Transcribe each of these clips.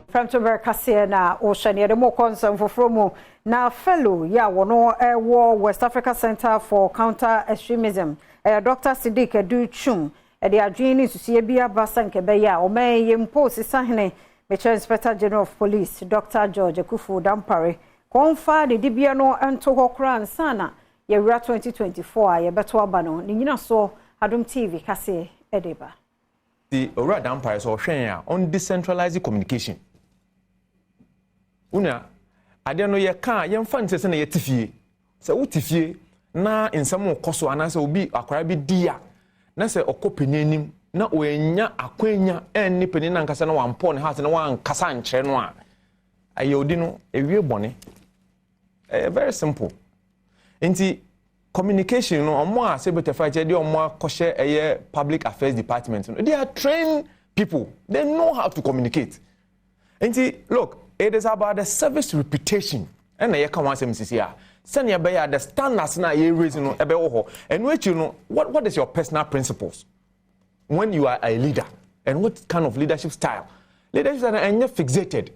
Premtobre Kasee na oshani de mo concern for mu na fellow ya wono war West Africa Center for Counter Extremism Dr. Siddiq Educhum de adwini susie bia basanke be ya o man yemposi sahene Mecha Inspector General of Police Dr. George Kufu Dampare konfa de dibia no ento hokran sana yewura 2024 ye beto aba no ni nyina so Adom TV Kasee edeba the Ora Dampare so hwen on decentralized communication. Una ade no ye ka ye mfa nte se na ye tifie se utifie na nsam koso anase obi akwara bi dia na se okopeni anim na oenya akwanya enni peni na nkasa na wampo ne house na wankasa nkyere no a aye odi no ewie bone very simple enti communication no omo a se betefa che de omo akoshe eye public affairs department no they are trained people, they know how to communicate. Enti look, it is about the service reputation. And I come once MCCR. Send your the standards na ye raising no ebe ho. And which you know what is your personal principles when you are a leader and what kind of leadership style? Leadership style and you're fixated.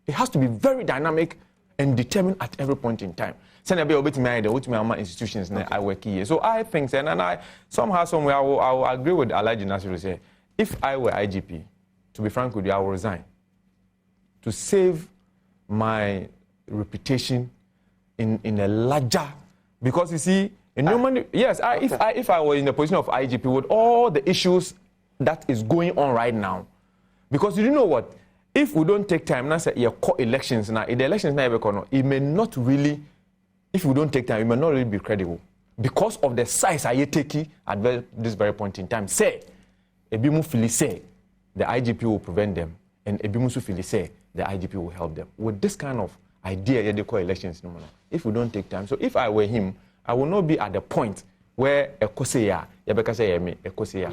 It has to be very dynamic and determined at every point in time. Send your bit me with my institutions I work here. So I think and I somehow somewhere I will agree with Alhaji Nasiru say if I were IGP, to be frank with you, I will resign. To save my reputation in a larger, because you see, yes, if I were in the position of IGP with all the issues that is going on right now, because you know what, if we don't take time, now say your elections now, if the elections now it may not really, if we don't take time, it may not really be credible because of the size I take at this very point in time. Say, Ebimu Fili say the IGP will prevent them, and Ebimu Fili say the IGP will help them. With this kind of idea, they call elections, if we don't take time. So if I were him, I will not be at the point where Ekoseya, Yabeka say, Ekoseya.